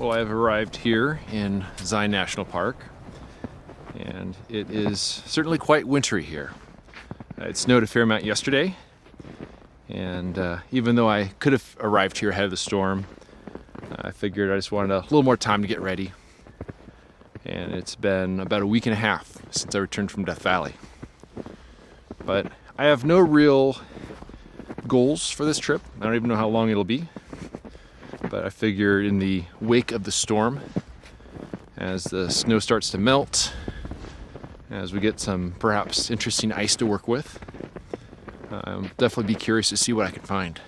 Well, I have arrived here in Zion National Park, and it is certainly quite wintry here. It snowed a fair amount yesterday, and even though I could have arrived here ahead of the storm, I figured I just wanted a little more time to get ready. And it's been about a week and a half since I returned from Death Valley. But I have no real goals for this trip. I don't even know how long it'll be. But I figured in the wake of the storm, as the snow starts to melt, as we get some perhaps interesting ice to work with, I'll definitely be curious to see what I can find.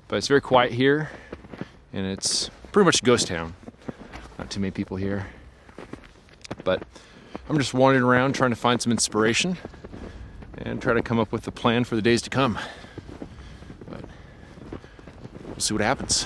But it's very quiet here, and it's pretty much a ghost town. Not too many people here. But I'm just wandering around trying to find some inspiration and try to come up with a plan for the days to come. But we'll see what happens.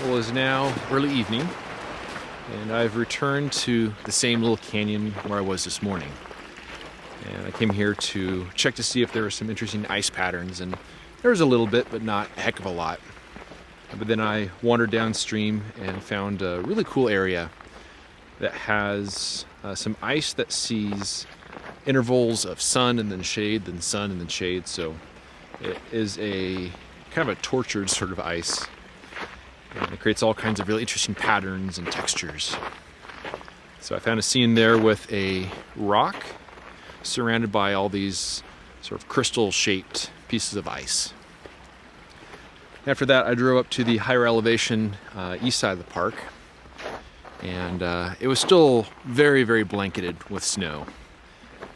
Well, it is now early evening, and I've returned to the same little canyon where I was this morning. And I came here to check to see if there were some interesting ice patterns, and there was a little bit, but not a heck of a lot. But then I wandered downstream and found a really cool area that has some ice that sees intervals of sun and then shade, then sun and then shade. So it is a kind of a tortured sort of ice. And it creates all kinds of really interesting patterns and textures. So I found a scene there with a rock surrounded by all these sort of crystal-shaped pieces of ice. After that, I drove up to the higher elevation east side of the park, and it was still very, very blanketed with snow.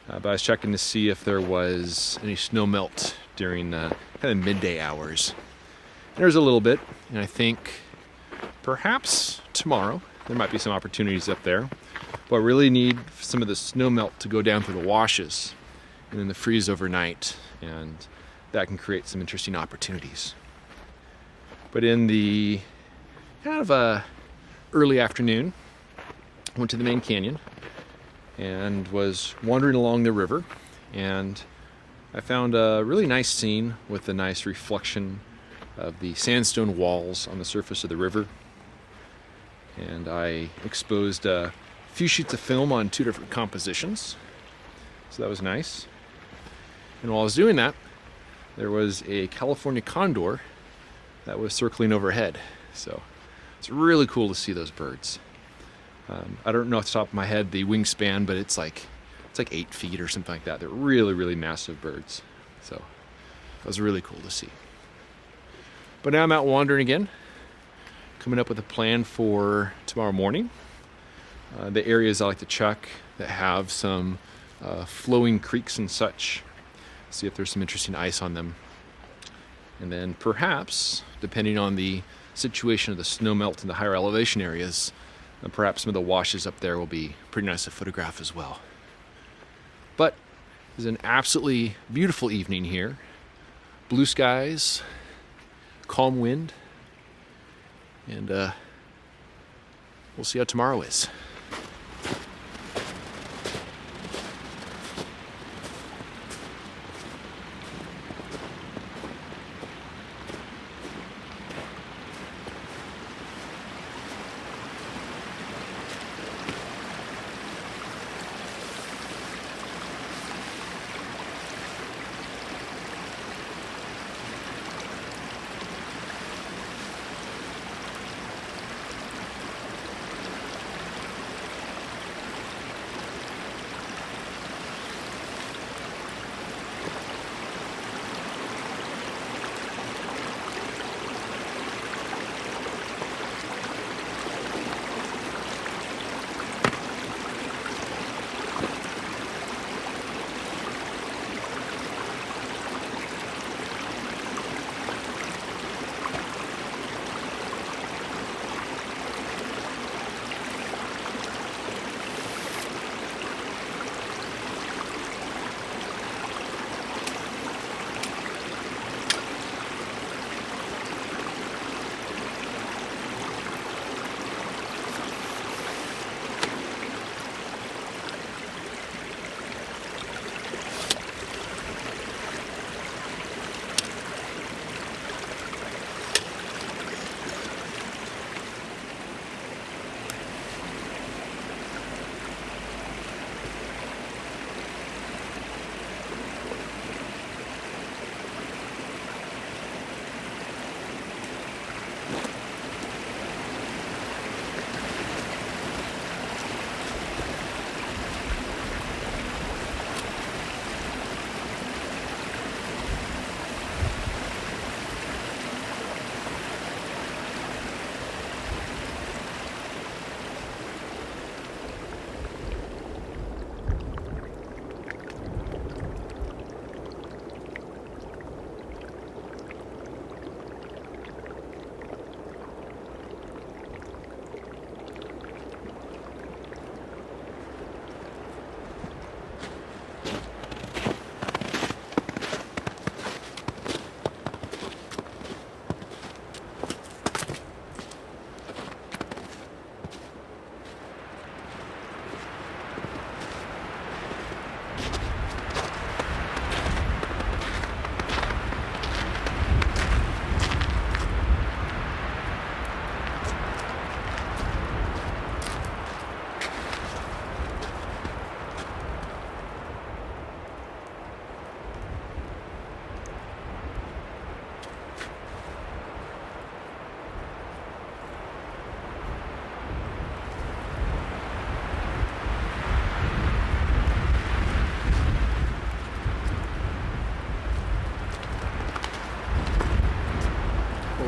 But I was checking to see if there was any snow melt during the kind of midday hours. And there's a little bit, and I think perhaps tomorrow there might be some opportunities up there. But I really need some of the snow melt to go down through the washes and then the freeze overnight, and that can create some interesting opportunities. But in the kind of early afternoon, I went to the main canyon and was wandering along the river, and I found a really nice scene with a nice reflection of the sandstone walls on the surface of the river. And I exposed a few sheets of film on 2 different compositions, so that was nice. And while I was doing that, there was a California condor that was circling overhead, so it's really cool to see those birds. I don't know off the top of my head the wingspan, but it's like 8 feet or something like that. They're really, really massive birds, so it was really cool to see. But now I'm out wandering again, coming up with a plan for tomorrow morning. The areas I like to check that have some flowing creeks and such, see if there's some interesting ice on them. And then perhaps, depending on the situation of the snow melt in the higher elevation areas, perhaps some of the washes up there will be pretty nice to photograph as well. But it's an absolutely beautiful evening here. Blue skies, calm wind, and we'll see how tomorrow is.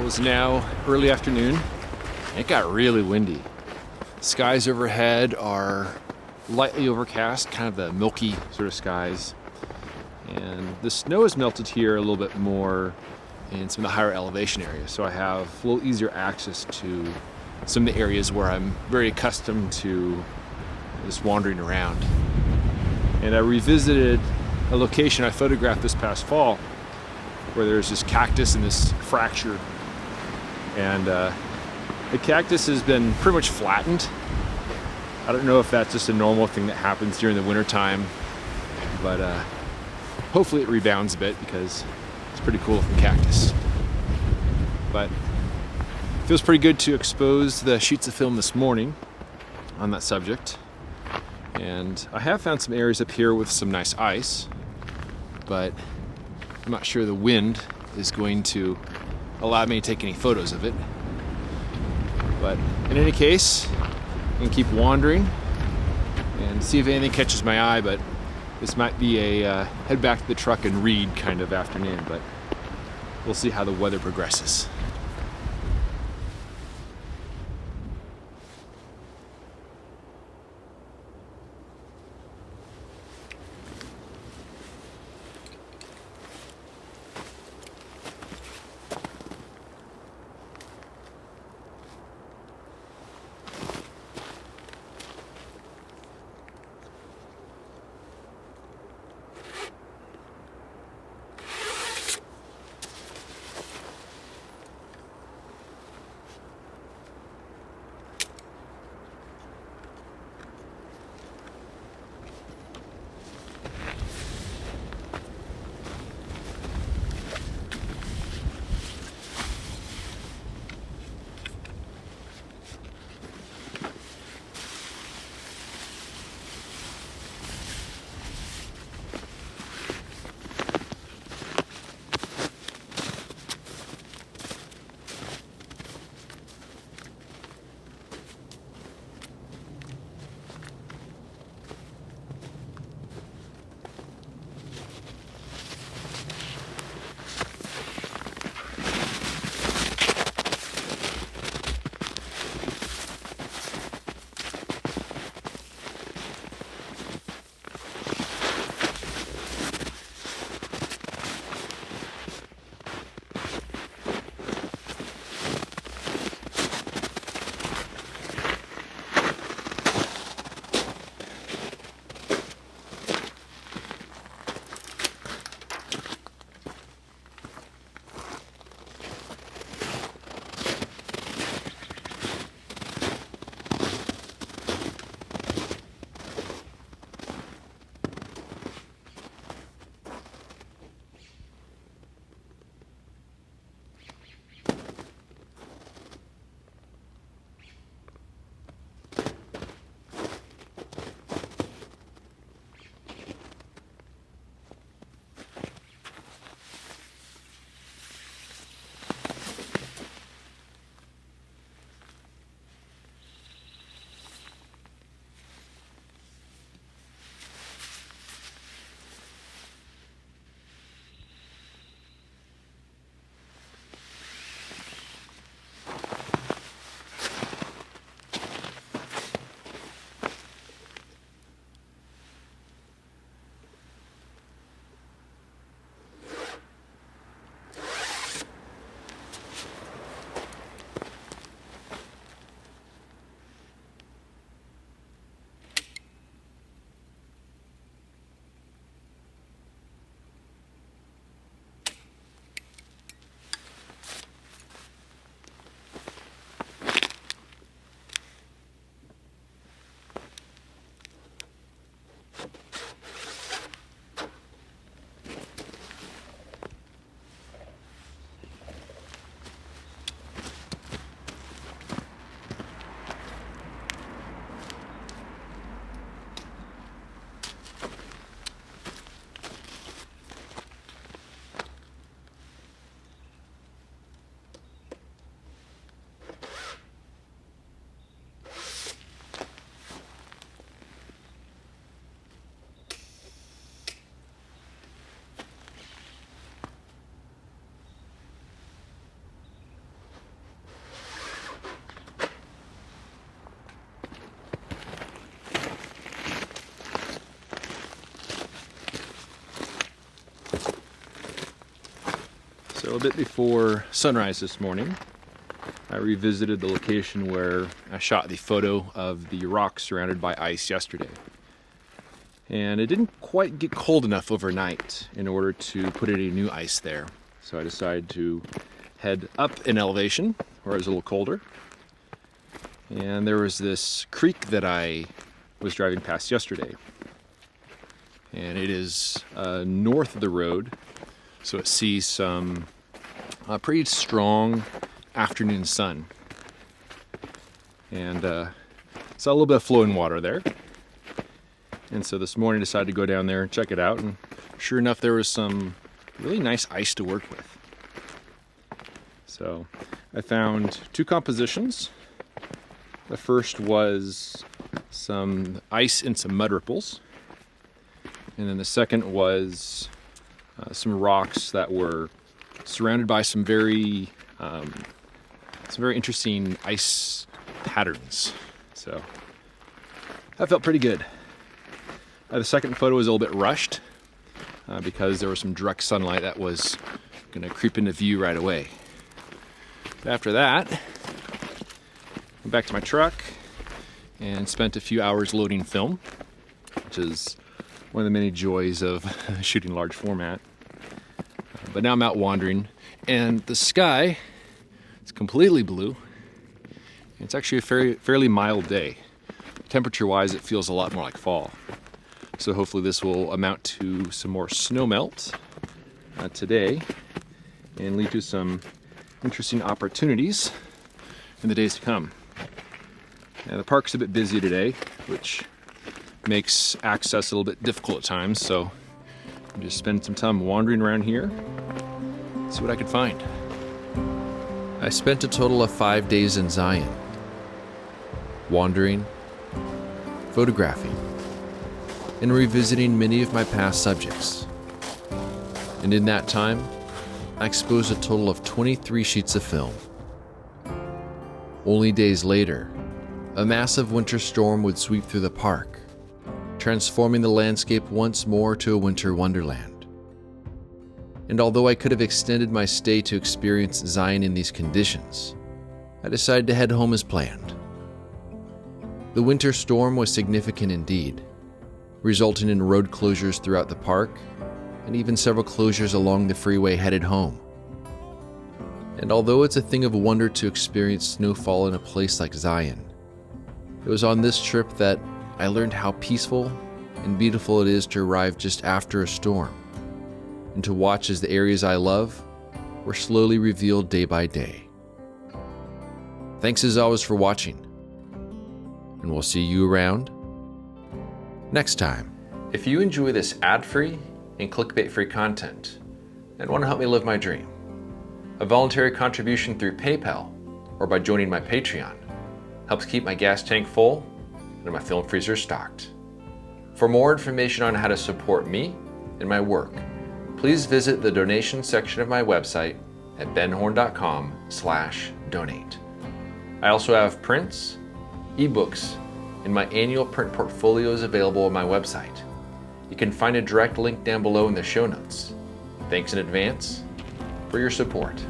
is now early afternoon. It got really windy. Skies overhead are lightly overcast, kind of the milky sort of skies. And the snow has melted here a little bit more in some of the higher elevation areas. So I have a little easier access to some of the areas where I'm very accustomed to just wandering around. And I revisited a location I photographed this past fall where there's this cactus and this fracture. And the cactus has been pretty much flattened. I don't know if that's just a normal thing that happens during the wintertime, but hopefully it rebounds a bit because it's pretty cool looking cactus. But it feels pretty good to expose the sheets of film this morning on that subject. And I have found some areas up here with some nice ice, but I'm not sure the wind is going to allow me to take any photos of it. But in any case, I'm gonna keep wandering and see if anything catches my eye, but this might be a head back to the truck and read kind of afternoon, but we'll see how the weather progresses. So a bit before sunrise this morning, I revisited the location where I shot the photo of the rocks surrounded by ice yesterday. And it didn't quite get cold enough overnight in order to put any new ice there. So I decided to head up in elevation where it was a little colder. And there was this creek that I was driving past yesterday. And it is north of the road, so it sees some pretty strong afternoon sun. And saw a little bit of flowing water there. And so this morning I decided to go down there and check it out, and sure enough there was some really nice ice to work with. So I found two compositions. The first was some ice and some mud ripples. And then the second was some rocks that were surrounded by some very interesting ice patterns. So that felt pretty good. The second photo was a little bit rushed because there was some direct sunlight that was going to creep into view right away. But after that, went back to my truck and spent a few hours loading film, which is one of the many joys of shooting large format. But now I'm out wandering, and the sky is completely blue. It's actually a fairly mild day. Temperature-wise, it feels a lot more like fall. So hopefully this will amount to some more snow melt today and lead to some interesting opportunities in the days to come. The park's a bit busy today, which makes access a little bit difficult at times, so I'm just spending some time wandering around here, see what I could find. I spent a total of 5 days in Zion, wandering, photographing, and revisiting many of my past subjects. And in that time, I exposed a total of 23 sheets of film. Only days later, a massive winter storm would sweep through the park, transforming the landscape once more to a winter wonderland. And although I could have extended my stay to experience Zion in these conditions, I decided to head home as planned. The winter storm was significant indeed, resulting in road closures throughout the park and even several closures along the freeway headed home. And although it's a thing of wonder to experience snowfall in a place like Zion, it was on this trip that I learned how peaceful and beautiful it is to arrive just after a storm, and to watch as the areas I love were slowly revealed day by day. Thanks as always for watching, and we'll see you around next time. If you enjoy this ad-free and clickbait-free content and want to help me live my dream, a voluntary contribution through PayPal or by joining my Patreon helps keep my gas tank full and my film freezer stocked. For more information on how to support me and my work, please visit the donation section of my website at benhorne.com/donate. I also have prints, eBooks, and my annual print portfolio is available on my website. You can find a direct link down below in the show notes. Thanks in advance for your support.